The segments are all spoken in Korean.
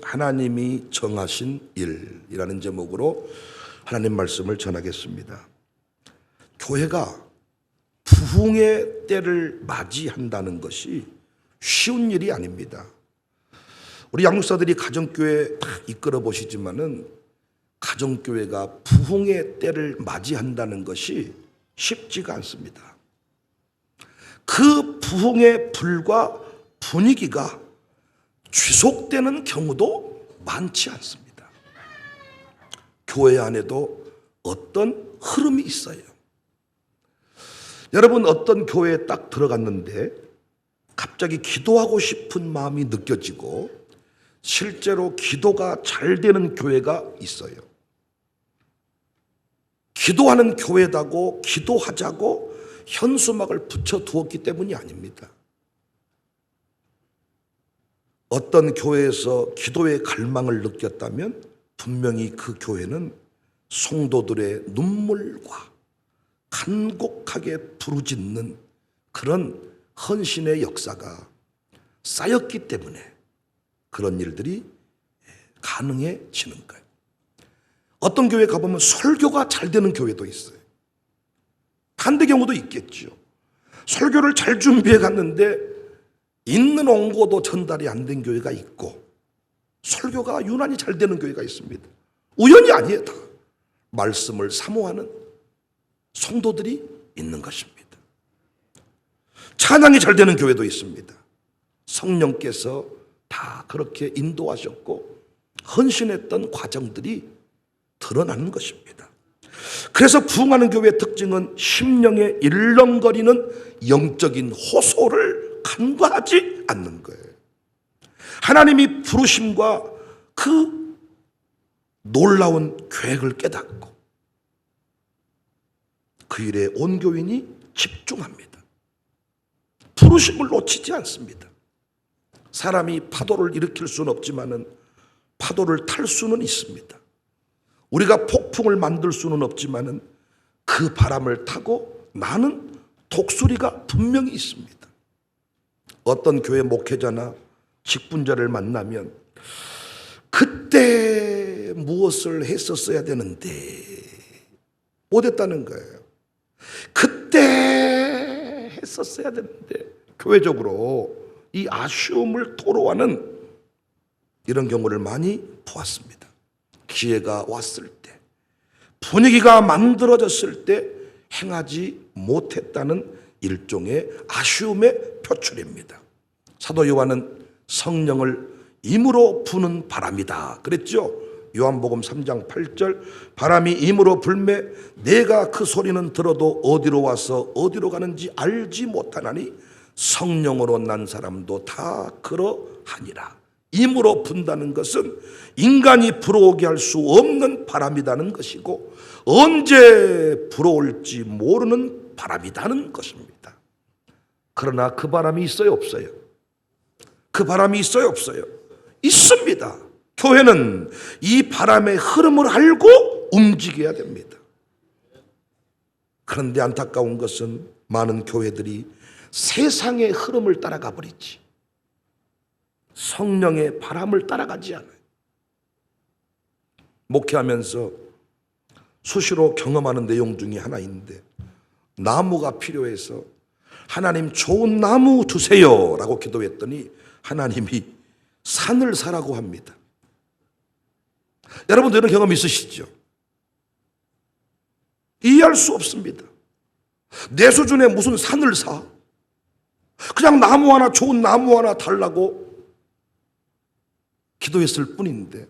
하나님이 정하신 일이라는 제목으로 하나님 말씀을 전하겠습니다. 교회가 부흥의 때를 맞이한다는 것이 쉬운 일이 아닙니다. 우리 양육사들이 가정교회 다 이끌어 보시지만은 가정교회가 부흥의 때를 맞이한다는 것이 쉽지가 않습니다. 그 부흥의 불과 분위기가 지속되는 경우도 많지 않습니다. 교회 안에도 어떤 흐름이 있어요. 여러분, 어떤 교회에 딱 들어갔는데 갑자기 기도하고 싶은 마음이 느껴지고 실제로 기도가 잘 되는 교회가 있어요. 기도하는 교회다고 기도하자고 현수막을 붙여두었기 때문이 아닙니다. 어떤 교회에서 기도의 갈망을 느꼈다면 분명히 그 교회는 성도들의 눈물과 간곡하게 부르짖는 그런 헌신의 역사가 쌓였기 때문에 그런 일들이 가능해지는 거예요. 어떤 교회 가보면 설교가 잘 되는 교회도 있어요. 반대 경우도 있겠죠. 설교를 잘 준비해 갔는데 있는 원고도 전달이 안 된 교회가 있고 설교가 유난히 잘 되는 교회가 있습니다. 우연이 아니에요. 다 말씀을 사모하는 성도들이 있는 것입니다. 찬양이 잘 되는 교회도 있습니다. 성령께서 다 그렇게 인도하셨고 헌신했던 과정들이 드러나는 것입니다. 그래서 부흥하는 교회의 특징은 심령에 일렁거리는 영적인 호소를 간과하지 않는 거예요. 하나님이 부르심과 그 놀라운 계획을 깨닫고 그 일에 온 교인이 집중합니다. 부르심을 놓치지 않습니다. 사람이 파도를 일으킬 수는 없지만은 파도를 탈 수는 있습니다. 우리가 폭풍을 만들 수는 없지만은 그 바람을 타고 나는 독수리가 분명히 있습니다. 어떤 교회 목회자나 직분자를 만나면 그때 무엇을 했었어야 되는데 못했다는 거예요. 그때 했었어야 되는데 교회적으로 이 아쉬움을 토로하는 이런 경우를 많이 보았습니다. 기회가 왔을 때, 분위기가 만들어졌을 때 행하지 못했다는 일종의 아쉬움의 표출입니다. 사도 요한은 성령을 임으로 부는 바람이다 그랬죠. 요한복음 3장 8절, 바람이 임으로 불매 내가 그 소리는 들어도 어디로 와서 어디로 가는지 알지 못하나니 성령으로 난 사람도 다 그러하니라. 임으로 분다는 것은 인간이 불어오게 할 수 없는 바람이라는 것이고 언제 불어올지 모르는 바람이라는 것입니다. 그러나 그 바람이 있어요, 없어요? 그 바람이 있어요, 없어요? 있습니다. 교회는 이 바람의 흐름을 알고 움직여야 됩니다. 그런데 안타까운 것은 많은 교회들이 세상의 흐름을 따라가 버리지 성령의 바람을 따라가지 않아요. 목회하면서 수시로 경험하는 내용 중에 하나인데 나무가 필요해서 하나님 좋은 나무 주세요 라고 기도했더니 하나님이 산을 사라고 합니다. 여러분도 이런 경험 있으시죠? 이해할 수 없습니다. 내 수준에 무슨 산을 사? 그냥 나무 하나, 좋은 나무 하나 달라고 기도했을 뿐인데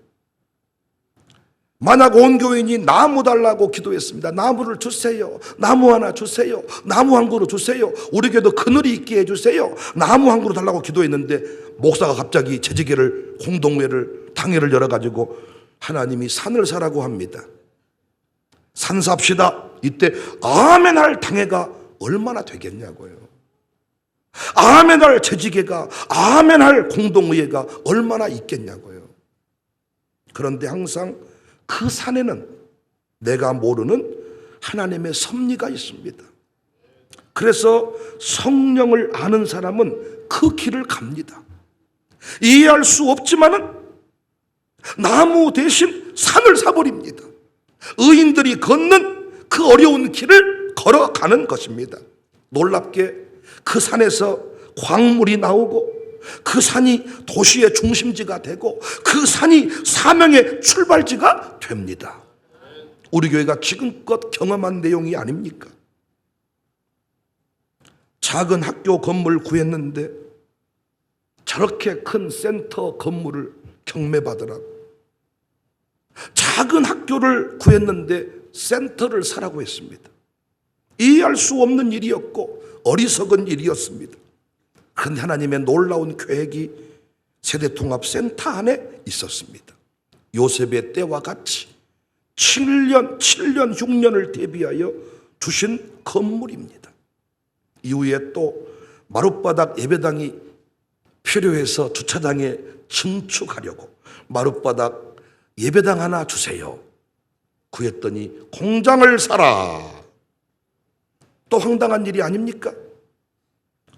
만약 온 교인이 나무 달라고 기도했습니다. 나무를 주세요. 나무 하나 주세요. 나무 한 그루 주세요. 우리 교회도 그늘이 있게 해주세요. 나무 한 그루 달라고 기도했는데 목사가 갑자기 재직회를 공동회를 당회를 열어가지고 하나님이 산을 사라고 합니다. 산 삽시다. 이때 아멘 할 당회가 얼마나 되겠냐고요. 아멘 할 재직회가 아멘 할 공동의회가 얼마나 있겠냐고요. 그런데 항상 그 산에는 내가 모르는 하나님의 섭리가 있습니다. 그래서 성령을 아는 사람은 그 길을 갑니다. 이해할 수 없지만은 나무 대신 산을 사버립니다. 의인들이 걷는 그 어려운 길을 걸어가는 것입니다. 놀랍게 그 산에서 광물이 나오고 그 산이 도시의 중심지가 되고 그 산이 사명의 출발지가 됩니다. 우리 교회가 지금껏 경험한 내용이 아닙니까? 작은 학교 건물 구했는데 저렇게 큰 센터 건물을 경매받으라고, 작은 학교를 구했는데 센터를 사라고 했습니다. 이해할 수 없는 일이었고 어리석은 일이었습니다. 그런데 하나님의 놀라운 계획이 세대통합센터 안에 있었습니다. 요셉의 때와 같이 7년, 6년을 대비하여 주신 건물입니다. 이후에 또 마룻바닥 예배당이 필요해서 주차장에 증축하려고 마룻바닥 예배당 하나 주세요 구했더니 공장을 사라. 또 황당한 일이 아닙니까?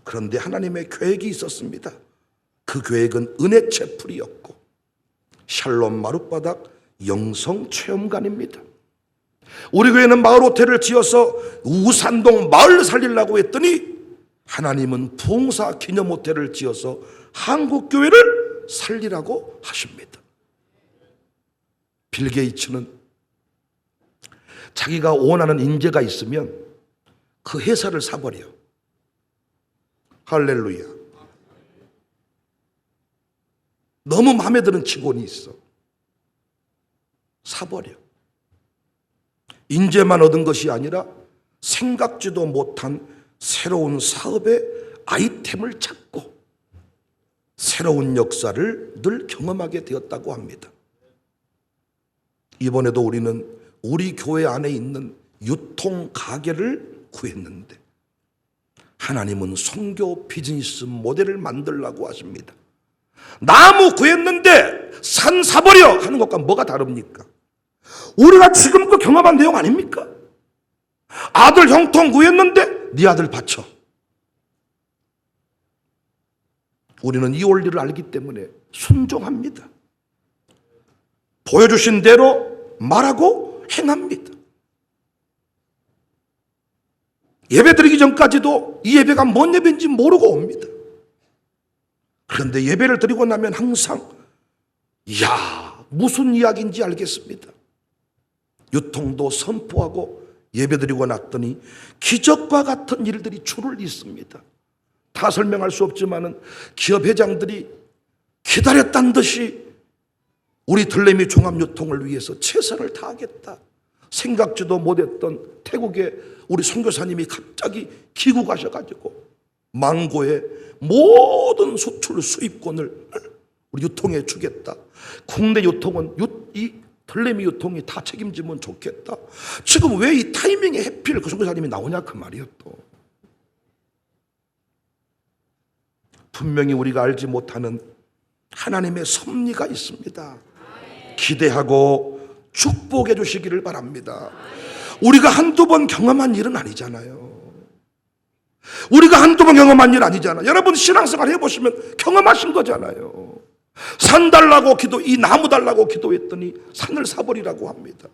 그런데 하나님의 계획이 있었습니다. 그 계획은 은혜체 풀이었고 샬롬 마룻바닥 영성체험관입니다. 우리 교회는 마을 호텔을 지어서 우산동 마을 살리려고 했더니 하나님은 부흥사 기념 호텔을 지어서 한국교회를 살리라고 하십니다. 빌 게이츠는 자기가 원하는 인재가 있으면 그 회사를 사버려. 할렐루야. 너무 마음에 드는 직원이 있어. 사버려. 인재만 얻은 것이 아니라 생각지도 못한 새로운 사업의 아이템을 찾고 새로운 역사를 늘 경험하게 되었다고 합니다. 이번에도 우리는 우리 교회 안에 있는 유통 가게를 구했는데 하나님은 선교 비즈니스 모델을 만들라고 하십니다. 나무 구했는데 산 사버려 하는 것과 뭐가 다릅니까? 우리가 지금껏 경험한 내용 아닙니까? 아들 형통 구했는데 네 아들 바쳐. 우리는 이 원리를 알기 때문에 순종합니다. 보여주신 대로 말하고 행합니다. 예배 드리기 전까지도 이 예배가 뭔 예배인지 모르고 옵니다. 그런데 예배를 드리고 나면 항상 이야 무슨 이야기인지 알겠습니다. 유통도 선포하고 예배 드리고 났더니 기적과 같은 일들이 줄을 잇습니다. 다 설명할 수 없지만은 기업 회장들이 기다렸다는 듯이 우리 들레미 종합유통을 위해서 최선을 다하겠다. 생각지도 못했던 태국의 우리 선교사님이 갑자기 귀국하셔가지고 망고의 모든 수출 수입권을 우리 유통에 주겠다. 국내 유통은 이 들레미 유통이 다 책임지면 좋겠다. 지금 왜 이 타이밍에 해필 그 선교사님이 나오냐 그 말이에요. 또 분명히 우리가 알지 못하는 하나님의 섭리가 있습니다. 기대하고 축복해 주시기를 바랍니다. 우리가 한두 번 경험한 일은 아니잖아요. 우리가 한두 번 경험한 일 아니잖아요. 여러분 신앙생활 해보시면 경험하신 거잖아요. 산 달라고 이 나무 달라고 기도했더니 산을 사버리라고 합니다.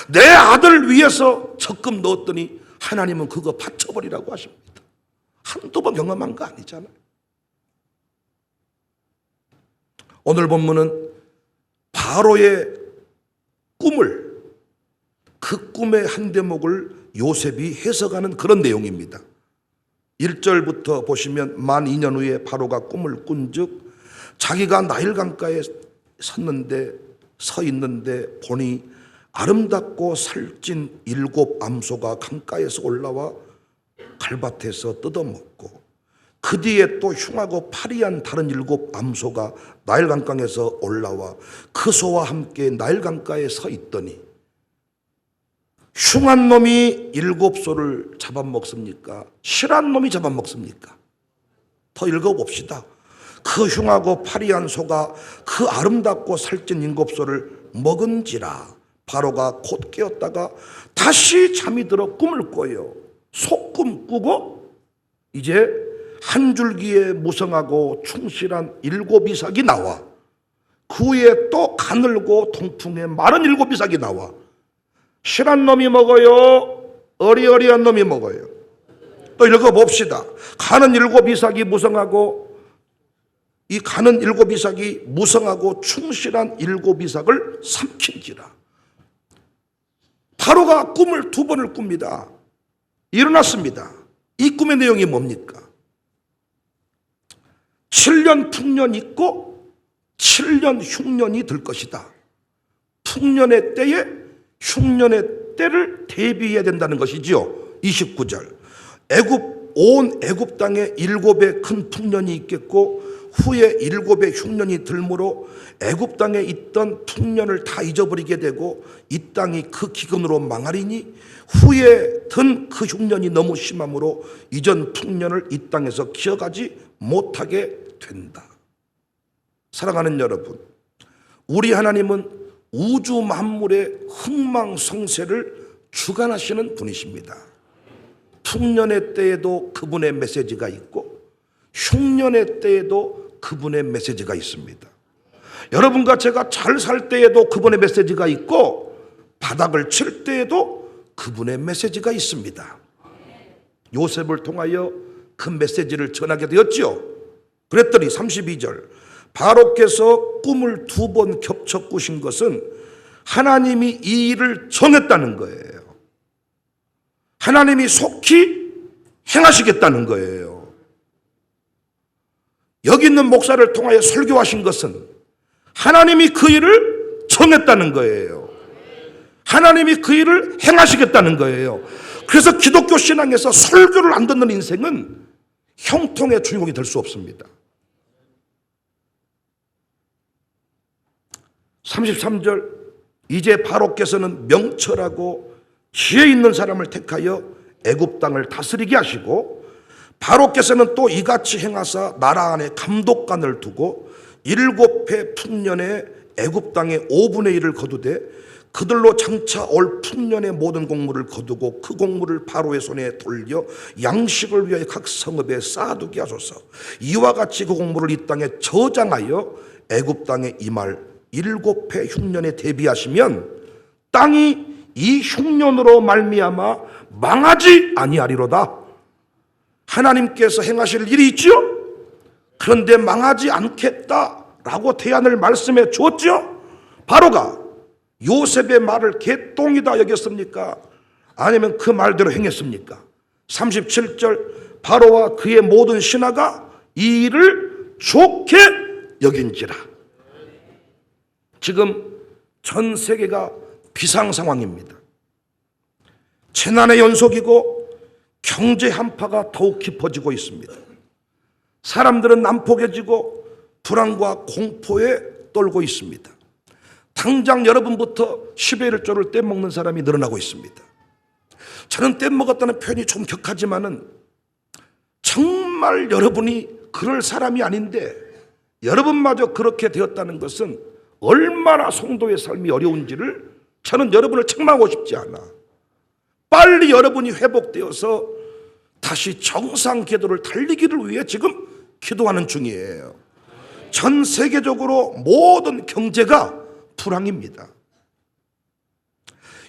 내 아들 위해서 적금 넣었더니 하나님은 그거 바쳐버리라고 하십니다. 한두 번 경험한 거 아니잖아요. 오늘 본문은 바로의 꿈을, 그 꿈의 한 대목을 요셉이 해석하는 그런 내용입니다. 1절부터 보시면 만 2년 후에 바로가 꿈을 꾼즉 자기가 나일강가에 서 있는데 보니 아름답고 살찐 7 암소가 강가에서 올라와 갈밭에서 뜯어먹고 그 뒤에 또 흉하고 파리한 다른 7 암소가 나일강가에서 올라와 그 소와 함께 나일강가에 서 있더니 흉한 놈이 7소를 잡아먹습니까? 실한 놈이 잡아먹습니까? 더 읽어봅시다. 그 흉하고 파리한 소가 그 아름답고 살찐 7소를 먹은지라 바로가 곧 깨었다가 다시 잠이 들어 꿈을 꿔요. 속꿈 꾸고 이제 한 줄기에 무성하고 충실한 7 이삭이 나와 그 후에 또 가늘고 통풍에 마른 일곱 이삭이 나와 실한 놈이 먹어요, 어리어리한 놈이 먹어요. 또 읽어봅시다. 가는 일곱 이삭이 무성하고, 이 가는 일곱 이삭이 무성하고 충실한 일곱 이삭을 삼킨지라. 바로가 꿈을 두 번을 꿉니다. 일어났습니다. 이 꿈의 내용이 뭡니까? 7년 풍년 있고 7년 흉년이 들 것이다. 풍년의 때에 흉년의 때를 대비해야 된다는 것이지요. 29절. 온 애굽 땅에 일곱의 큰 풍년이 있겠고 후에 일곱의 흉년이 들므로 애굽 땅에 있던 풍년을 다 잊어버리게 되고 이 땅이 그 기근으로 망하리니 후에 든 그 흉년이 너무 심함으로 이전 풍년을 이 땅에서 기억하지 못하게 된다. 사랑하는 여러분, 우리 하나님은 우주 만물의 흥망성쇠를 주관하시는 분이십니다. 풍년의 때에도 그분의 메시지가 있고 흉년의 때에도 그분의 메시지가 있습니다. 여러분과 제가 잘 살 때에도 그분의 메시지가 있고 바닥을 칠 때에도 그분의 메시지가 있습니다. 요셉을 통하여 그 메시지를 전하게 되었지요. 그랬더니 32절, 바로께서 꿈을 두 번 겹쳐 꾸신 것은 하나님이 이 일을 정했다는 거예요. 하나님이 속히 행하시겠다는 거예요. 여기 있는 목사를 통하여 설교하신 것은 하나님이 그 일을 정했다는 거예요. 하나님이 그 일을 행하시겠다는 거예요. 그래서 기독교 신앙에서 설교를 안 듣는 인생은 형통의 주인공이 될 수 없습니다. 33절, 이제 바로께서는 명철하고 지혜 있는 사람을 택하여 애굽 땅을 다스리게 하시고 바로께서는 또 이같이 행하사 나라 안에 감독관을 두고 7해 풍년에 애굽 땅의 5분의 1을 거두되 그들로 장차 올 풍년의 모든 곡물을 거두고 그 곡물을 바로의 손에 돌려 양식을 위하여 각 성읍에 쌓아두게 하소서. 이와 같이 그 곡물을 이 땅에 저장하여 애굽 땅에 임할 7해 흉년에 대비하시면 땅이 이 흉년으로 말미암아 망하지 아니하리로다. 하나님께서 행하실 일이 있죠. 그런데 망하지 않겠다라고 대안을 말씀해 주었죠. 바로가 요셉의 말을 개똥이다 여겼습니까? 아니면 그 말대로 행했습니까? 37절, 바로와 그의 모든 신하가 이 일을 좋게 여긴지라. 지금 전 세계가 비상 상황입니다. 재난의 연속이고 경제 한파가 더욱 깊어지고 있습니다. 사람들은 난폭해지고 불안과 공포에 떨고 있습니다. 당장 여러분부터 10의 1조를 떼먹는 사람이 늘어나고 있습니다. 저는 떼먹었다는 표현이 좀 격하지만은 정말 여러분이 그럴 사람이 아닌데 여러분마저 그렇게 되었다는 것은 얼마나 성도의 삶이 어려운지를 저는 여러분을 책망하고 싶지 않아. 빨리 여러분이 회복되어서 다시 정상 궤도를 달리기를 위해 지금 기도하는 중이에요. 전 세계적으로 모든 경제가 불황입니다.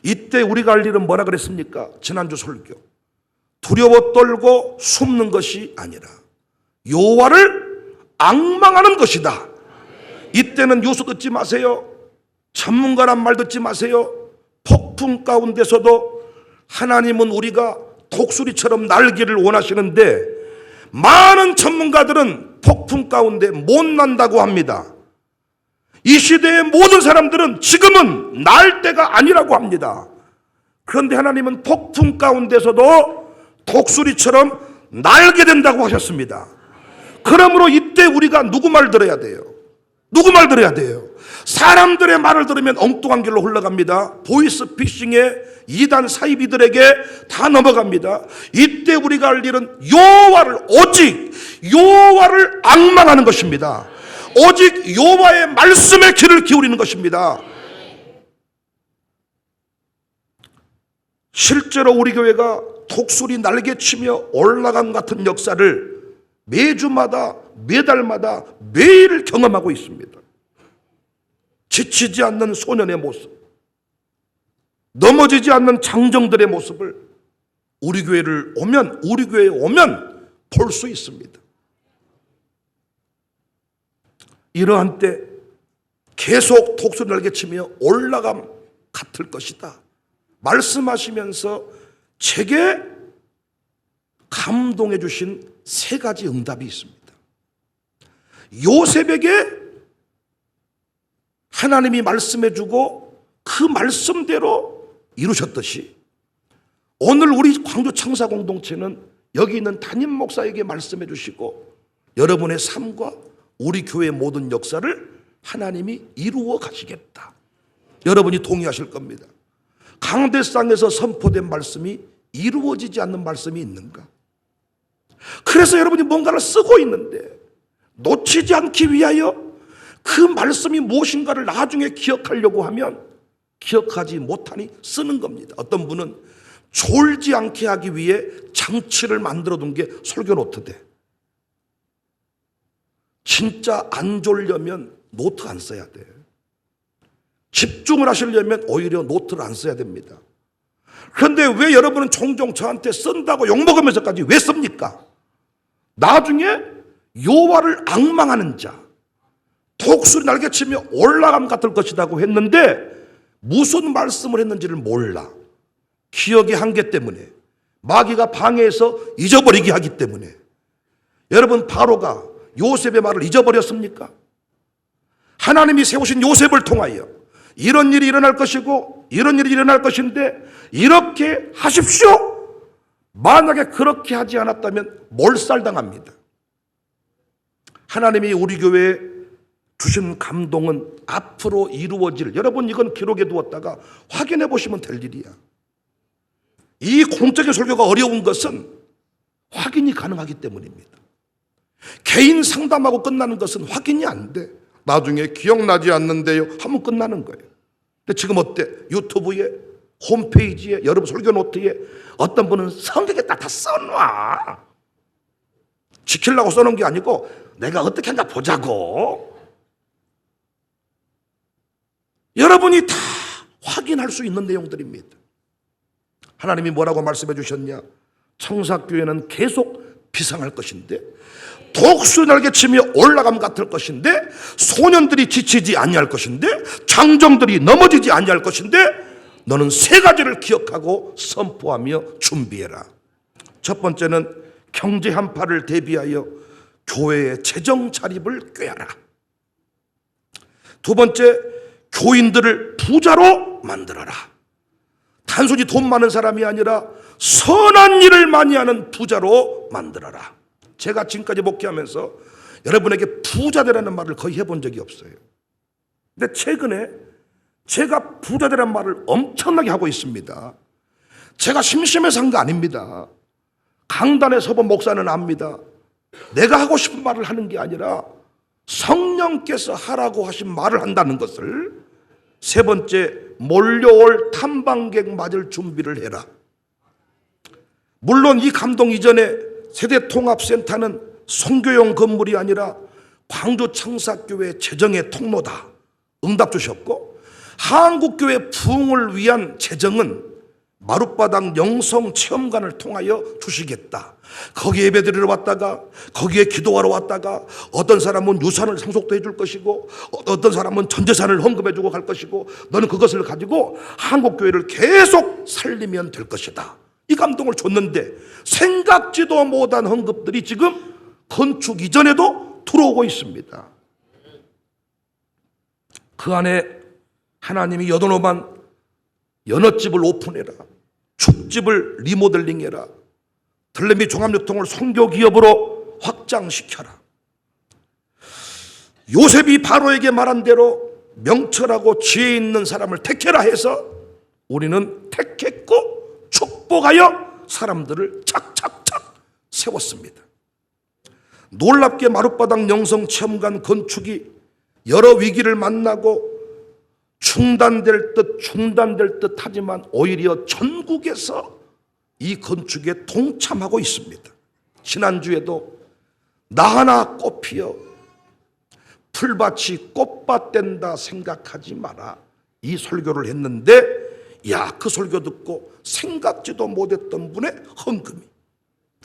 이때 우리가 할 일은 뭐라 그랬습니까? 지난주 설교. 두려워 떨고 숨는 것이 아니라 여호와를 앙망하는 것이다. 이때는 요소 듣지 마세요. 전문가란 말 듣지 마세요. 폭풍 가운데서도 하나님은 우리가 독수리처럼 날기를 원하시는데 많은 전문가들은 폭풍 가운데 못 난다고 합니다. 이 시대의 모든 사람들은 지금은 날 때가 아니라고 합니다. 그런데 하나님은 폭풍 가운데서도 독수리처럼 날게 된다고 하셨습니다. 그러므로 이때 우리가 누구 말 들어야 돼요? 누구 말 들어야 돼요? 사람들의 말을 들으면 엉뚱한 길로 흘러갑니다. 보이스피싱의 이단 사이비들에게 다 넘어갑니다. 이때 우리가 할 일은 오직 여호와를 앙망하는 것입니다. 오직 여호와의 말씀에 귀를 기울이는 것입니다. 실제로 우리 교회가 독수리 날개치며 올라간 같은 역사를 매주마다 매달마다 매일 경험하고 있습니다. 지치지 않는 소년의 모습, 넘어지지 않는 장정들의 모습을 우리 교회에 오면 볼 수 있습니다. 이러한 때 계속 독수리 날개치며 올라감 같을 것이다 말씀하시면서 제게 감동해 주신 세 가지 응답이 있습니다. 요셉에게 하나님이 말씀해 주고 그 말씀대로 이루셨듯이 오늘 우리 광주 청사 공동체는 여기 있는 담임 목사에게 말씀해 주시고 여러분의 삶과 우리 교회의 모든 역사를 하나님이 이루어 가시겠다. 여러분이 동의하실 겁니다. 강대상에서 선포된 말씀이 이루어지지 않는 말씀이 있는가? 그래서 여러분이 뭔가를 쓰고 있는데 놓치지 않기 위하여 그 말씀이 무엇인가를 나중에 기억하려고 하면 기억하지 못하니 쓰는 겁니다. 어떤 분은 졸지 않게 하기 위해 장치를 만들어 둔 게 설교 노트대. 진짜 안 졸려면 노트 안 써야 돼. 집중을 하시려면 오히려 노트를 안 써야 됩니다. 그런데 왜 여러분은 종종 저한테 쓴다고 욕먹으면서까지 왜 씁니까? 나중에 여호와를 앙망하는 자, 독수리 날개치며 올라감 같을 것이라고 했는데 무슨 말씀을 했는지를 몰라. 기억의 한계 때문에, 마귀가 방해해서 잊어버리게 하기 때문에. 여러분, 바로가 요셉의 말을 잊어버렸습니까? 하나님이 세우신 요셉을 통하여 이런 일이 일어날 것이고 이런 일이 일어날 것인데 이렇게 하십시오. 만약에 그렇게 하지 않았다면 몰살당합니다. 하나님이 우리 교회에 주신 감동은 앞으로 이루어질, 여러분 이건 기록해 두었다가 확인해 보시면 될 일이야. 이 공적인 설교가 어려운 것은 확인이 가능하기 때문입니다. 개인 상담하고 끝나는 것은 확인이 안 돼. 나중에 기억나지 않는데요 하면 끝나는 거예요. 근데 지금 어때? 유튜브에, 홈페이지에, 여러분 설교 노트에 어떤 분은 성경에 다 써놔. 지키려고 써놓은 게 아니고 내가 어떻게 하나 보자고. 여러분이 다 확인할 수 있는 내용들입니다. 하나님이 뭐라고 말씀해 주셨냐? 청사교회는 계속 비상할 것인데 독수리 날개치며 올라감 같을 것인데 소년들이 지치지 아니할 것인데 장정들이 넘어지지 아니할 것인데 너는 세 가지를 기억하고 선포하며 준비해라. 첫 번째는 경제 한파를 대비하여 교회의 재정 자립을 꾀하라. 두 번째, 교인들을 부자로 만들어라. 단순히 돈 많은 사람이 아니라 선한 일을 많이 하는 부자로 만들어라. 제가 지금까지 목회하면서 여러분에게 부자되라는 말을 거의 해본 적이 없어요. 근데 최근에 제가 부자되라는 말을 엄청나게 하고 있습니다. 제가 심심해서 한 거 아닙니다. 강단에 서본 목사는 압니다. 내가 하고 싶은 말을 하는 게 아니라 성령께서 하라고 하신 말을 한다는 것을. 세 번째, 몰려올 탐방객 맞을 준비를 해라. 물론 이 감동 이전에 세대통합센터는 선교용 건물이 아니라 광주 청사교회 재정의 통로다. 응답 주셨고, 한국교회 부흥을 위한 재정은 마룻바닥 영성체험관을 통하여 주시겠다. 거기에 예배드리러 왔다가 거기에 기도하러 왔다가 어떤 사람은 유산을 상속도 해줄 것이고 어떤 사람은 전재산을 헌금해주고 갈 것이고 너는 그것을 가지고 한국교회를 계속 살리면 될 것이다. 이 감동을 줬는데 생각지도 못한 헌금들이 지금 건축 이전에도 들어오고 있습니다. 그 안에 하나님이 여도노만 연어집을 오픈해라, 축집을 리모델링해라, 들레미 종합유통을 선교기업으로 확장시켜라. 요셉이 바로에게 말한 대로 명철하고 지혜 있는 사람을 택해라 해서 우리는 택했고 축복하여 사람들을 착착착 세웠습니다. 놀랍게 마룻바닥 영성체험관 건축이 여러 위기를 만나고 중단될 듯 하지만 오히려 전국에서 이 건축에 동참하고 있습니다. 지난주에도 나 하나 꽃 피어 풀밭이 꽃밭 된다 생각하지 마라. 이 설교를 했는데 그 설교 듣고 생각지도 못했던 분의 헌금이,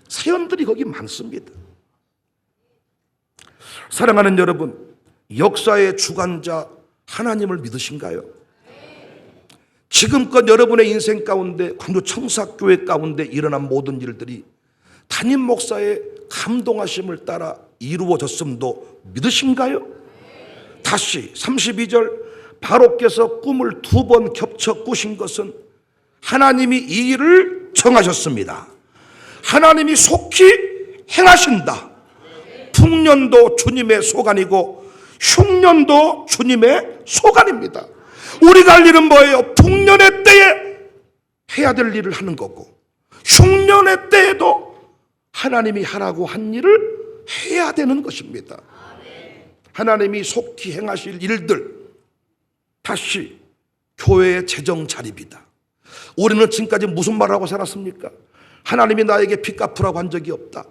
사연들이 거기 많습니다. 사랑하는 여러분, 역사의 주관자 하나님을 믿으신가요? 지금껏 여러분의 인생 가운데, 광주 청사교회 가운데 일어난 모든 일들이 담임 목사의 감동하심을 따라 이루어졌음도 믿으신가요? 다시 32절, 바로께서 꿈을 2번 겹쳐 꾸신 것은 하나님이 이 일을 정하셨습니다. 하나님이 속히 행하신다. 풍년도 주님의 소관이고 흉년도 주님의 소관입니다. 우리가 할 일은 뭐예요? 풍년의 때에 해야 될 일을 하는 거고, 흉년의 때에도 하나님이 하라고 한 일을 해야 되는 것입니다. 하나님이 속히 행하실 일들, 다시 교회의 재정 자립이다. 우리는 지금까지 무슨 말을 하고 살았습니까? 하나님이 나에게 빚 갚으라고 한 적이 없다.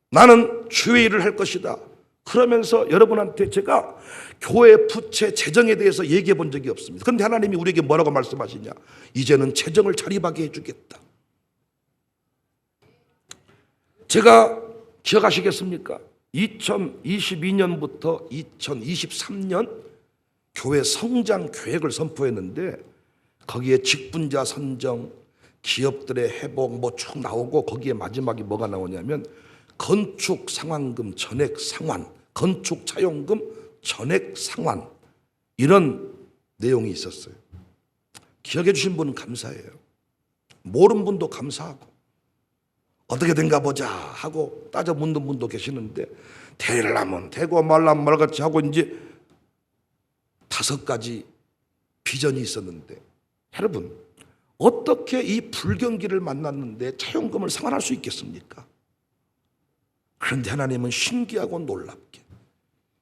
나는 주의 일을 할 것이다. 그러면서 여러분한테 제가 교회 부채 재정에 대해서 얘기해 본 적이 없습니다. 그런데 하나님이 우리에게 뭐라고 말씀하시냐? 이제는 재정을 자립하게 해주겠다. 제가 기억하시겠습니까? 2022년부터 2023년 교회 성장 계획을 선포했는데 거기에 직분자 선정, 기업들의 회복 쭉 나오고, 거기에 마지막에 뭐가 나오냐면 건축 상환금 전액 상환, 건축 차용금 전액 상환, 이런 내용이 있었어요. 기억해 주신 분은 감사해요. 모르는 분도 감사하고, 어떻게 된가 보자 하고 따져 묻는 분도 계시는데, 되려면 되고 말라면 말같이 하고 이제 5가지 비전이 있었는데, 여러분 어떻게 이 불경기를 만났는데 차용금을 상환할 수 있겠습니까? 그런데 하나님은 신기하고 놀랍게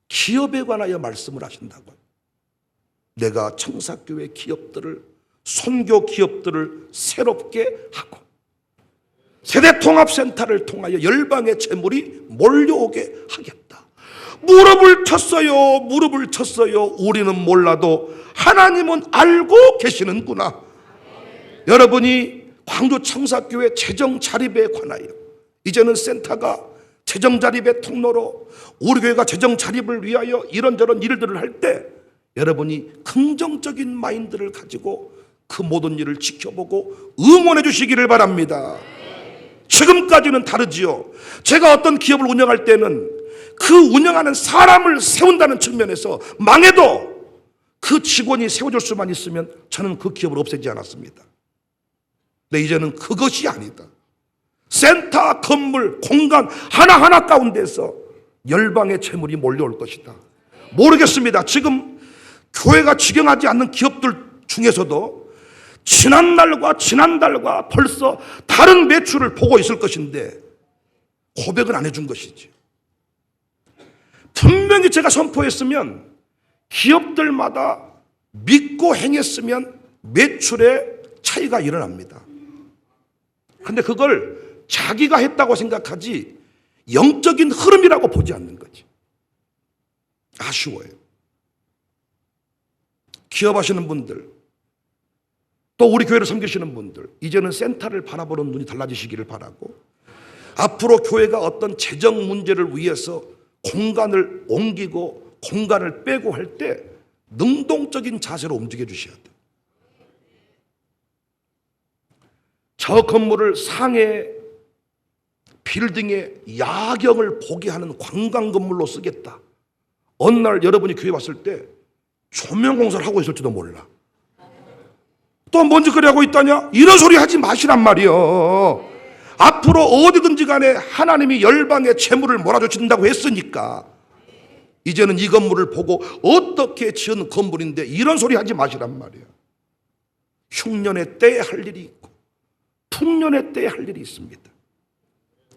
기업에 관하여 말씀을 하신다고요. 내가 청사교회 기업들을, 선교 기업들을 새롭게 하고 세대통합센터를 통하여 열방의 재물이 몰려오게 하겠다. 무릎을 쳤어요. 우리는 몰라도 하나님은 알고 계시는구나. 여러분이 광주 청사교회 재정 자립에 관하여, 이제는 센터가 재정 자립의 통로로 우리 교회가 재정 자립을 위하여 이런저런 일들을 할 때 여러분이 긍정적인 마인드를 가지고 그 모든 일을 지켜보고 응원해 주시기를 바랍니다. 지금까지는 다르지요. 제가 어떤 기업을 운영할 때는 그 운영하는 사람을 세운다는 측면에서 망해도 그 직원이 세워줄 수만 있으면 저는 그 기업을 없애지 않았습니다. 근데 이제는 그것이 아니다. 센터, 건물, 공간 하나하나 가운데서 열방의 재물이 몰려올 것이다. 모르겠습니다. 지금 교회가 직영하지 않는 기업들 중에서도 지난달과 벌써 다른 매출을 보고 있을 것인데 고백은 안 해준 것이지. 분명히 제가 선포했으면 기업들마다 믿고 행했으면 매출의 차이가 일어납니다. 근데 그걸 자기가 했다고 생각하지 영적인 흐름이라고 보지 않는 거지. 아쉬워요. 기업하시는 분들, 또 우리 교회를 섬기시는 분들, 이제는 센터를 바라보는 눈이 달라지시기를 바라고, 앞으로 교회가 어떤 재정 문제를 위해서 공간을 옮기고 공간을 빼고 할 때 능동적인 자세로 움직여 주셔야 돼요. 저 건물을 상해 빌딩의 야경을 보게 하는 관광 건물로 쓰겠다. 어느 날 여러분이 교회 왔을 때 조명 공사를 하고 있을지도 몰라. 또 뭔 짓거리 하고 있다냐? 이런 소리 하지 마시란 말이요. 앞으로 어디든지 간에 하나님이 열방의 재물을 몰아주신다고 했으니까 이제는 이 건물을 보고 어떻게 지은 건물인데 이런 소리 하지 마시란 말이야. 흉년의 때에 할 일이 있고 풍년의 때에 할 일이 있습니다.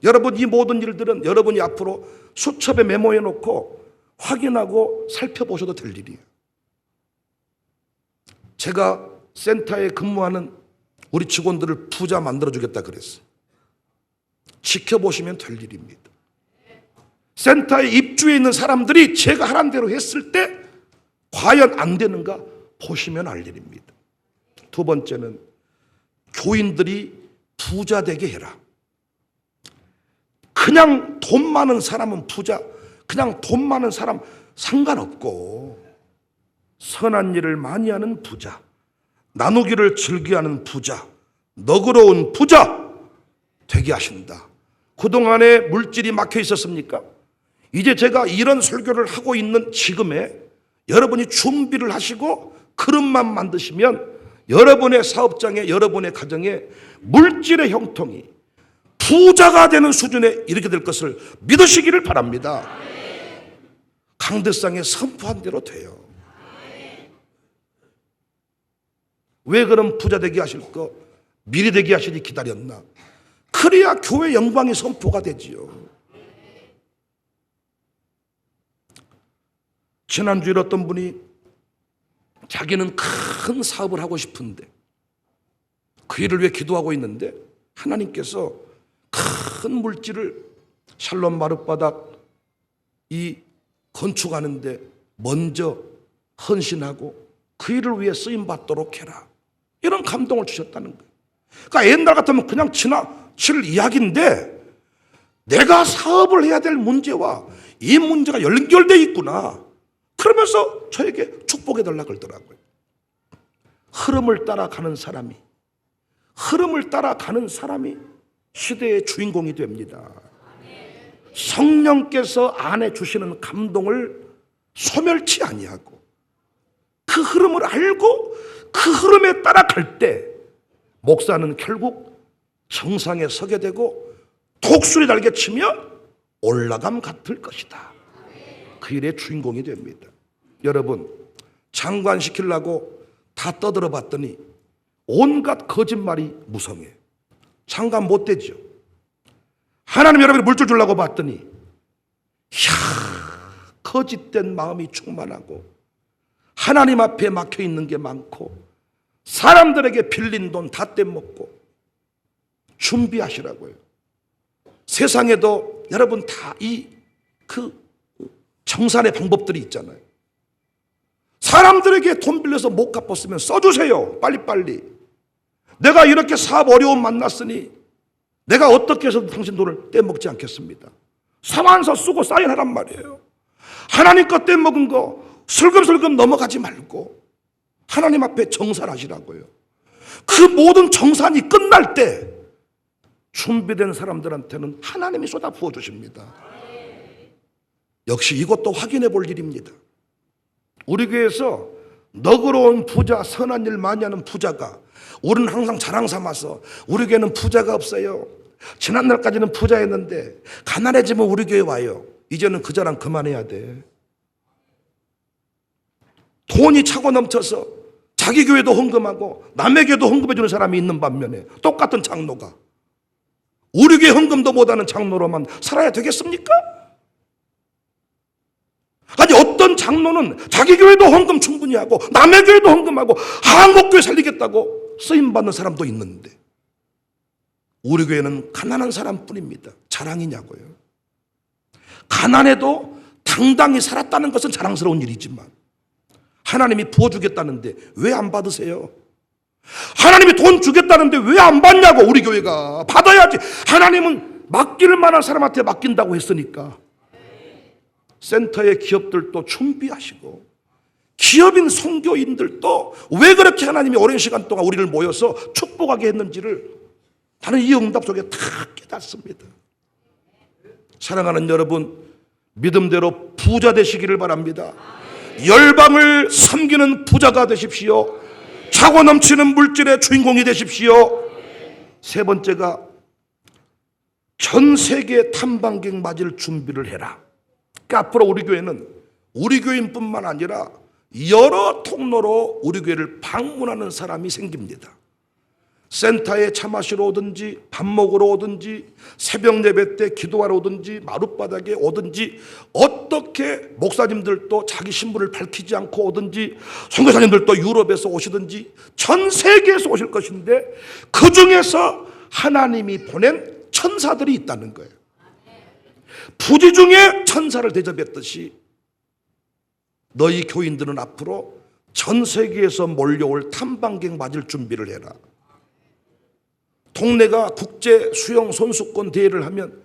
여러분, 이 모든 일들은 여러분이 앞으로 수첩에 메모해 놓고 확인하고 살펴보셔도 될 일이에요. 제가 센터에 근무하는 우리 직원들을 부자 만들어주겠다 그랬어요. 지켜보시면 될 일입니다. 센터에 입주해 있는 사람들이 제가 하란 대로 했을 때 과연 안 되는가 보시면 알 일입니다. 두 번째는 교인들이 부자 되게 해라. 그냥 돈 많은 사람은 부자, 그냥 돈 많은 사람 상관없고, 선한 일을 많이 하는 부자, 나누기를 즐겨하는 부자, 너그러운 부자 되게 하신다. 그동안에 물질이 막혀 있었습니까? 이제 제가 이런 설교를 하고 있는 지금에 여러분이 준비를 하시고 그릇만 만드시면 여러분의 사업장에, 여러분의 가정에 물질의 형통이 부자가 되는 수준에 이르게 될 것을 믿으시기를 바랍니다. 강대상에 선포한 대로 돼요. 왜 그럼 부자 되게 하실 거 미리 되게 하시니 기다렸나? 그래야 교회 영광이 선포가 되지요. 지난주에 어떤 분이 자기는 큰 사업을 하고 싶은데 그 일을 위해 기도하고 있는데 하나님께서 큰 물질을 샬롬 마룻바닥 이 건축하는데 먼저 헌신하고 그 일을 위해 쓰임받도록 해라, 이런 감동을 주셨다는 거예요. 그러니까 옛날 같으면 그냥 지나칠 이야기인데 내가 사업을 해야 될 문제와 이 문제가 연결되어 있구나 그러면서 저에게 축복해달라 그러더라고요. 흐름을 따라가는 사람이 시대의 주인공이 됩니다. 성령께서 안에 주시는 감동을 소멸치 아니하고 그 흐름을 알고 그 흐름에 따라갈 때 목사는 결국 정상에 서게 되고 독수리 날개치며 올라감 같을 것이다. 그 일의 주인공이 됩니다. 여러분, 장관 시키려고 다 떠들어 봤더니 온갖 거짓말이 무성해. 장관 못 되죠. 하나님 여러분이 물질 주려고 봤더니 거짓된 마음이 충만하고 하나님 앞에 막혀 있는 게 많고 사람들에게 빌린 돈 다 떼먹고. 준비하시라고요. 세상에도 여러분 다 정산의 방법들이 있잖아요. 사람들에게 돈 빌려서 못 갚았으면 써주세요. 빨리빨리. 내가 이렇게 사업 어려움 만났으니 내가 어떻게 해서든 당신 돈을 떼먹지 않겠습니다. 사만서 쓰고 사인하란 말이에요. 하나님 것 떼먹은 거 슬금슬금 넘어가지 말고 하나님 앞에 정산하시라고요. 그 모든 정산이 끝날 때 준비된 사람들한테는 하나님이 쏟아 부어주십니다. 역시 이것도 확인해 볼 일입니다. 우리 교회에서 너그러운 부자, 선한 일 많이 하는 부자가 우리는 항상 자랑 삼아서 우리 교회는 부자가 없어요. 지난날까지는 부자였는데 가난해지면 우리 교회 와요. 이제는 그 자랑 그만해야 돼. 돈이 차고 넘쳐서 자기 교회도 헌금하고 남의 교회도 헌금해 주는 사람이 있는 반면에 똑같은 장로가 우리 교회 헌금도 못하는 장로로만 살아야 되겠습니까? 아니 어떤 장로는 자기 교회도 헌금 충분히 하고 남의 교회도 헌금하고 한국교회 살리겠다고 쓰임받는 사람도 있는데 우리 교회는 가난한 사람뿐입니다. 자랑이냐고요. 가난해도 당당히 살았다는 것은 자랑스러운 일이지만 하나님이 부어주겠다는데 왜 안 받으세요? 하나님이 돈 주겠다는데 왜 안 받냐고. 우리 교회가 받아야지. 하나님은 맡길 만한 사람한테 맡긴다고 했으니까. 센터의 기업들도 준비하시고 기업인 선교인들도 왜 그렇게 하나님이 오랜 시간 동안 우리를 모여서 축복하게 했는지를 나는 이 응답 속에 다 깨닫습니다. 사랑하는 여러분, 믿음대로 부자 되시기를 바랍니다. 열방을 섬기는 부자가 되십시오. 차고 넘치는 물질의 주인공이 되십시오. 세 번째가 전 세계 탐방객 맞을 준비를 해라. 그러니까 앞으로 우리 교회는 우리 교인뿐만 아니라 여러 통로로 우리 교회를 방문하는 사람이 생깁니다. 센터에 차 마시러 오든지 밥 먹으러 오든지 새벽 예배 때 기도하러 오든지 마룻바닥에 오든지 어떻게 목사님들도 자기 신분을 밝히지 않고 오든지 선교사님들도 유럽에서 오시든지 전 세계에서 오실 것인데 그 중에서 하나님이 보낸 천사들이 있다는 거예요. 부지 중에 천사를 대접했듯이 너희 교인들은 앞으로 전 세계에서 몰려올 탐방객 맞을 준비를 해라. 동네가 국제 수영 선수권 대회를 하면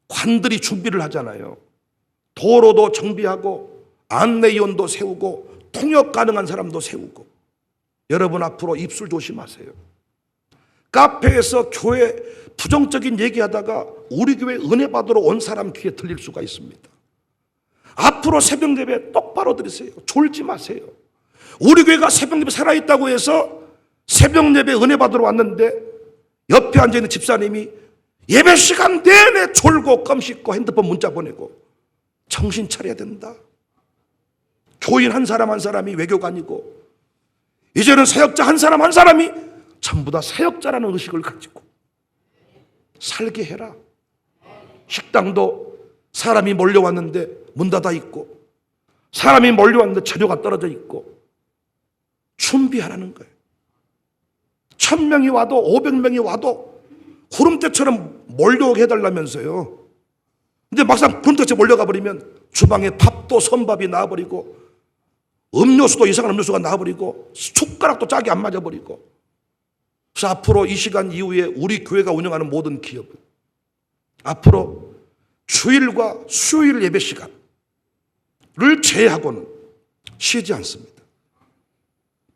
관들이 준비를 하잖아요. 도로도 정비하고 안내위원도 세우고 통역 가능한 사람도 세우고. 여러분 앞으로 입술 조심하세요. 카페에서 교회 부정적인 얘기하다가 우리 교회 은혜 받으러 온 사람 귀에 들릴 수가 있습니다. 앞으로 새벽 예배 똑바로 들으세요. 졸지 마세요. 우리 교회가 새벽 예배 살아있다고 해서 새벽 예배 은혜 받으러 왔는데 옆에 앉아있는 집사님이 예배 시간 내내 졸고 껌 씹고 핸드폰 문자 보내고 정신 차려야 된다. 교인 한 사람 한 사람이 외교관이고 이제는 사역자 한 사람 한 사람이 전부 다 사역자라는 의식을 가지고 살게 해라. 식당도 사람이 몰려왔는데 문 닫아 있고 사람이 몰려왔는데 재료가 떨어져 있고 준비하라는 거예요. 1000명이 와도 500명이 와도 구름대처럼 몰려오게 해달라면서요. 근데 막상 구름대처럼 몰려가 버리면 주방에 밥도 선밥이 나와버리고 음료수도 이상한 음료수가 나와버리고 숟가락도 짝이 안 맞아버리고. 그래서 앞으로 이 시간 이후에 우리 교회가 운영하는 모든 기업은 앞으로 주일과 수요일 예배 시간을 제외하고는 쉬지 않습니다.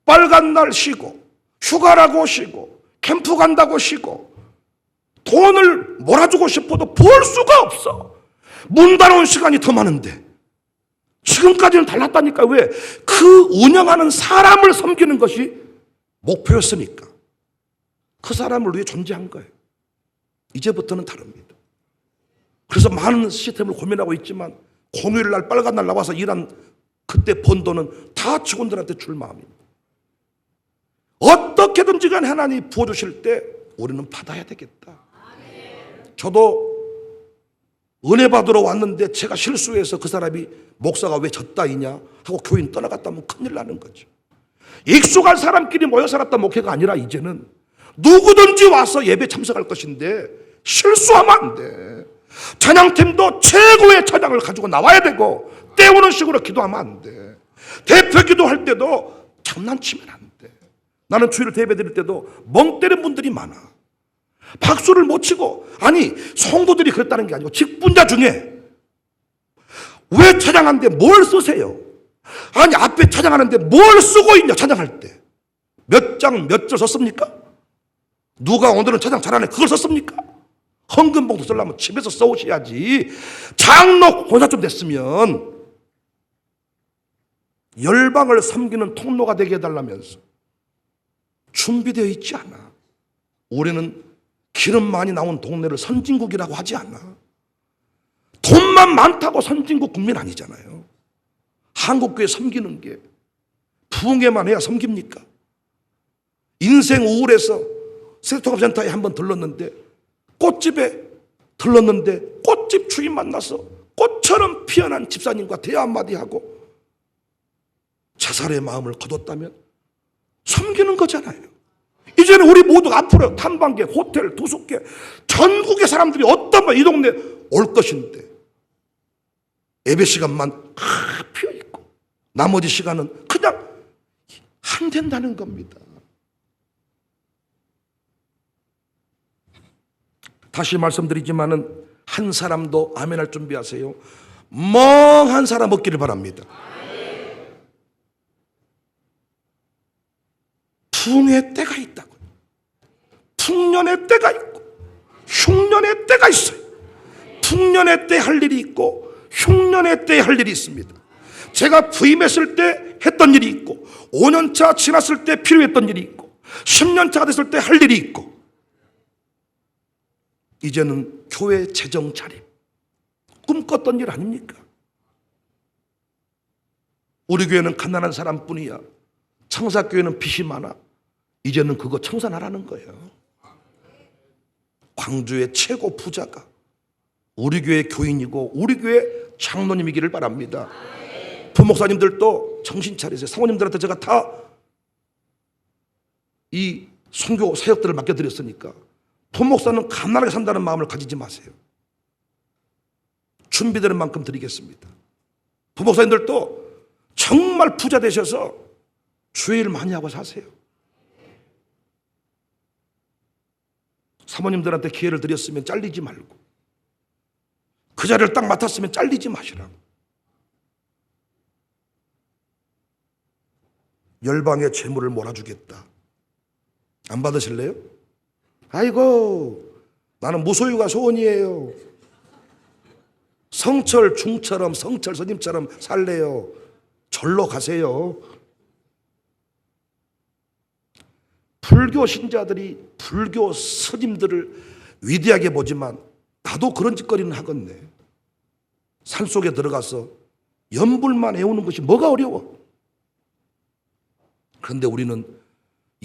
빨간 날 쉬고 휴가라고 쉬고 캠프 간다고 쉬고 돈을 몰아주고 싶어도 볼 수가 없어. 문 닫아온 시간이 더 많은데 지금까지는 달랐다니까. 왜? 그 운영하는 사람을 섬기는 것이 목표였으니까. 그 사람을 위해 존재한 거예요. 이제부터는 다릅니다. 그래서 많은 시스템을 고민하고 있지만 공휴일 날 빨간 날 나와서 일한 그때 번 돈은 다 직원들한테 줄 마음입니다. 어떻게든지 간에 하나님 부어주실 때 우리는 받아야 되겠다. 저도 은혜 받으러 왔는데 제가 실수해서 그 사람이 목사가 왜 졌다이냐 하고 교인 떠나갔다면 큰일 나는 거죠. 익숙한 사람끼리 모여 살았던 목회가 아니라 이제는 누구든지 와서 예배 참석할 것인데 실수하면 안 돼. 찬양팀도 최고의 찬양을 가지고 나와야 되고 때우는 식으로 기도하면 안 돼. 대표 기도할 때도 장난치면 안 돼. 나는 주일 예배 드릴 때도 멍 때린 분들이 많아. 박수를 못 치고. 아니 성도들이 그랬다는 게 아니고 직분자 중에 왜 찬양하는데 뭘 쓰세요? 아니 앞에 찬양하는데 뭘 쓰고 있냐. 찬양할 때 몇 장 몇 절 썼습니까? 누가 오늘은 찬양 잘하네 그걸 썼습니까? 헌금봉도 쓰려면 집에서 써오셔야지. 장로 권사 좀 됐으면 열방을 섬기는 통로가 되게 해달라면서 준비되어 있지 않아. 우리는 기름 많이 나온 동네를 선진국이라고 하지 않아. 돈만 많다고 선진국 국민 아니잖아요. 한국교회 섬기는 게 부흥회만 해야 섬깁니까? 인생 우울해서 세통합센터에 한번 들렀는데 꽃집에 들렀는데 꽃집 주인 만나서 꽃처럼 피어난 집사님과 대화 한마디 하고 자살의 마음을 거뒀다면 섬기는 거잖아요. 이제는 우리 모두가 앞으로 탐방객, 호텔, 도숙객, 전국의 사람들이 어떤 이 동네 올 것인데 예배 시간만 피어있고 나머지 시간은 그냥 안 된다는 겁니다. 다시 말씀드리지만은 한 사람도 아멘할 준비하세요. 멍한 사람 없기를 바랍니다. 부흥의 때가 있다고요. 풍년의 때가 있고 흉년의 때가 있어요. 풍년의 때 할 일이 있고 흉년의 때 할 일이 있습니다. 제가 부임했을 때 했던 일이 있고 5년차 지났을 때 필요했던 일이 있고 10년차가 됐을 때 할 일이 있고 이제는 교회 재정 차림 꿈꿨던 일 아닙니까? 우리 교회는 가난한 사람뿐이야. 청사교회는 빚이 많아. 이제는 그거 청산하라는 거예요. 광주의 최고 부자가 우리 교회 교인이고 우리 교회 장로님이기를 바랍니다. 부목사님들도 정신 차리세요. 사모님들한테 제가 다 이 선교 사역들을 맡겨드렸으니까 부목사는 가난하게 산다는 마음을 가지지 마세요. 준비되는 만큼 드리겠습니다. 부목사님들도 정말 부자 되셔서 주일 많이 하고 사세요. 사모님들한테 기회를 드렸으면 잘리지 말고, 그 자리를 딱 맡았으면 잘리지 마시라고. 열방의 재물을 몰아주겠다. 안 받으실래요? 아이고, 나는 무소유가 소원이에요. 성철 중처럼, 성철 스님처럼 살래요. 절로 가세요. 불교 신자들이 불교 스님들을 위대하게 보지만 나도 그런 짓거리는 하겠네. 산속에 들어가서 연불만 애우는 것이 뭐가 어려워. 그런데 우리는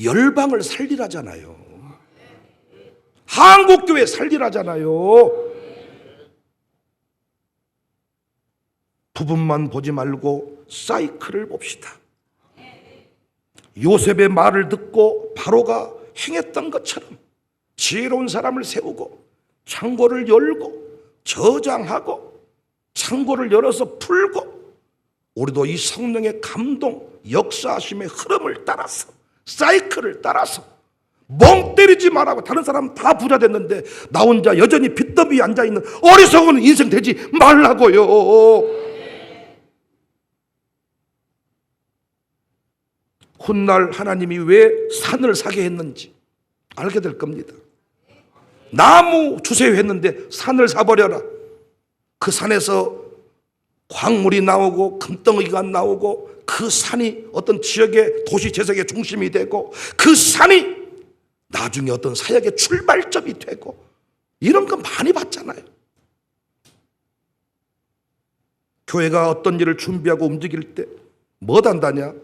열방을 살리라잖아요. 한국교회 살리라잖아요. 부분만 보지 말고 사이클을 봅시다. 요셉의 말을 듣고 바로가 행했던 것처럼 지혜로운 사람을 세우고 창고를 열고 저장하고 창고를 열어서 풀고, 우리도 이 성령의 감동, 역사하심의 흐름을 따라서, 사이클을 따라서 멍 때리지 말라고. 다른 사람 다 부자 됐는데 나 혼자 여전히 빚더미에 앉아있는 어리석은 인생 되지 말라고요. 훗날 하나님이 왜 산을 사게 했는지 알게 될 겁니다. 나무 주세요 했는데 산을 사버려라. 그 산에서 광물이 나오고 금덩이가 나오고, 그 산이 어떤 지역의 도시 재생의 중심이 되고, 그 산이 나중에 어떤 사역의 출발점이 되고, 이런 거 많이 봤잖아요. 교회가 어떤 일을 준비하고 움직일 때 뭐 단다냐?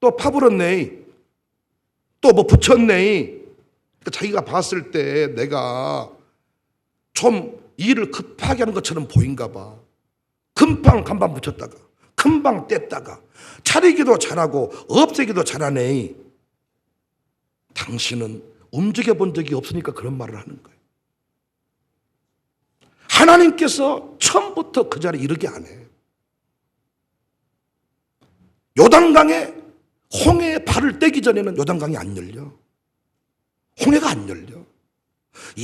또 파불었네, 또 뭐 붙였네. 그러니까 자기가 봤을 때 내가 좀 일을 급하게 하는 것처럼 보인가 봐. 금방 간방 붙였다가 금방 뗐다가 차리기도 잘하고 없애기도 잘하네. 당신은 움직여 본 적이 없으니까 그런 말을 하는 거예요. 하나님께서 처음부터 그 자리에 이르게 안 해. 요단강에 홍해에 발을 떼기 전에는 요단강이 안 열려. 홍해가 안 열려.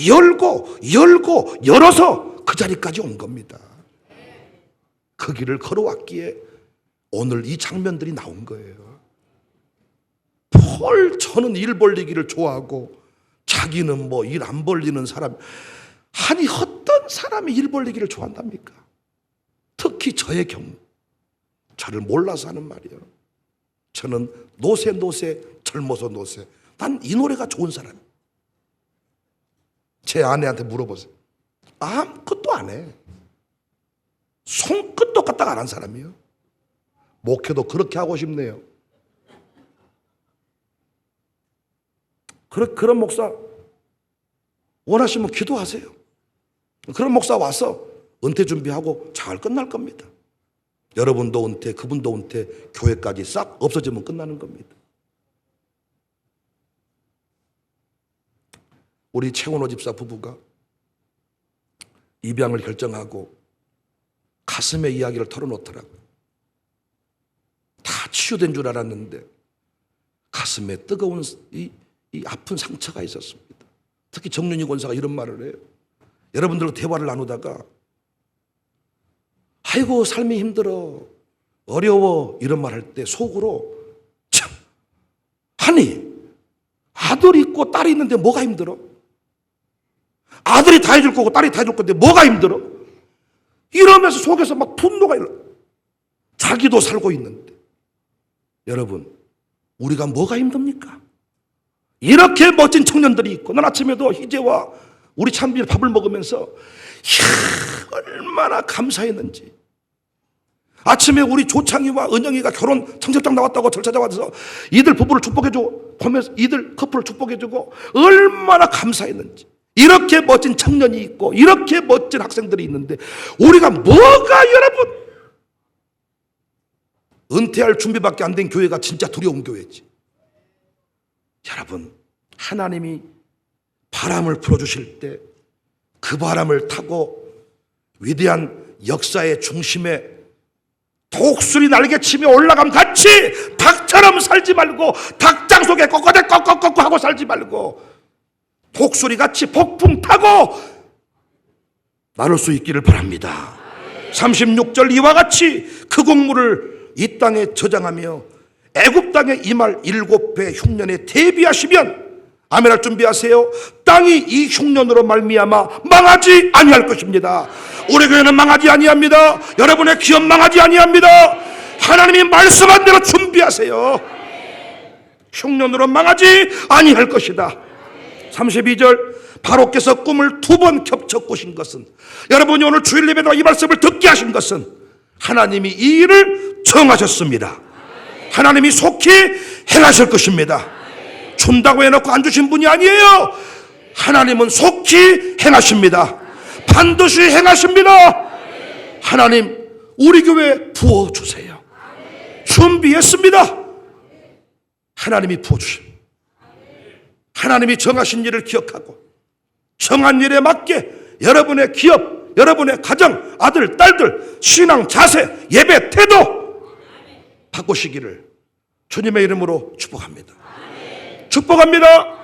열고 열어서 그 자리까지 온 겁니다. 그 길을 걸어왔기에 오늘 이 장면들이 나온 거예요. 저는 일 벌리기를 좋아하고 자기는 뭐 일 안 벌리는 사람. 아니, 어떤 사람이 일 벌리기를 좋아한답니까? 특히 저의 경우, 저를 몰라서 하는 말이에요. 저는 노세 젊어서 노세. 난 이 노래가 좋은 사람이에요. 제 아내한테 물어보세요. 아무것도 안 해. 손끝도 까딱 안 한 사람이에요. 목회도 그렇게 하고 싶네요. 그런 목사 원하시면 기도하세요. 그런 목사 와서 은퇴 준비하고 잘 끝날 겁니다. 여러분도 은퇴, 그분도 은퇴, 교회까지 싹 없어지면 끝나는 겁니다. 우리 최원호 집사 부부가 입양을 결정하고 가슴의 이야기를 털어놓더라고요. 다 치유된 줄 알았는데 가슴에 뜨거운 이 아픈 상처가 있었습니다. 특히 정윤희 권사가 이런 말을 해요. 여러분들과 대화를 나누다가 아이고 삶이 힘들어, 어려워, 이런 말 할 때 속으로 참, 아니 아들이 있고 딸이 있는데 뭐가 힘들어? 아들이 다 해줄 거고 딸이 다 해줄 건데 뭐가 힘들어? 이러면서 속에서 막 분노가 일어. 자기도 살고 있는데. 여러분, 우리가 뭐가 힘듭니까? 이렇게 멋진 청년들이 있고, 난 아침에도 희재와 우리 찬빈이 밥을 먹으면서 얼마나 감사했는지. 아침에 우리 조창이와 은영이가 결혼 청첩장 나왔다고 절 찾아와서 이들 부부를 축복해주고, 보면서 이들 커플을 축복해주고 얼마나 감사했는지. 이렇게 멋진 청년이 있고 이렇게 멋진 학생들이 있는데 우리가 뭐가, 여러분, 은퇴할 준비밖에 안 된 교회가 진짜 두려운 교회지. 여러분, 하나님이 바람을 불어주실 때 그 바람을 타고 위대한 역사의 중심에 독수리 날개치며 올라감 같이 닭처럼 살지 말고, 닭장 속에 꺾어대 꺾어꺾어 하고 살지 말고, 독수리같이 폭풍 타고 나눌 수 있기를 바랍니다. 36절 이와 같이 그 곡물을 이 땅에 저장하며 애굽 땅에 임할 7배 흉년에 대비하시면, 아멘할 준비하세요. 땅이 이 흉년으로 말미암아 망하지 아니할 것입니다. 우리 교회는 망하지 아니합니다. 여러분의 기업 망하지 아니합니다. 하나님이 말씀한 대로 준비하세요. 흉년으로 망하지 아니할 것이다. 32절, 바로께서 꿈을 2번 겹쳐 꾸신 것은, 여러분이 오늘 주일 예배와 이 말씀을 듣게 하신 것은 하나님이 이 일을 정하셨습니다. 하나님이 속히 행하실 것입니다. 준다고 해놓고 안 주신 분이 아니에요. 하나님은 속히 행하십니다. 반드시 행하십니다. 하나님, 우리 교회에 부어주세요. 준비했습니다. 하나님이 부어주십니다. 하나님이 정하신 일을 기억하고 정한 일에 맞게 여러분의 기업, 여러분의 가정, 아들, 딸들 신앙 자세, 예배 태도 바꾸시기를 주님의 이름으로 축복합니다. 축복합니다.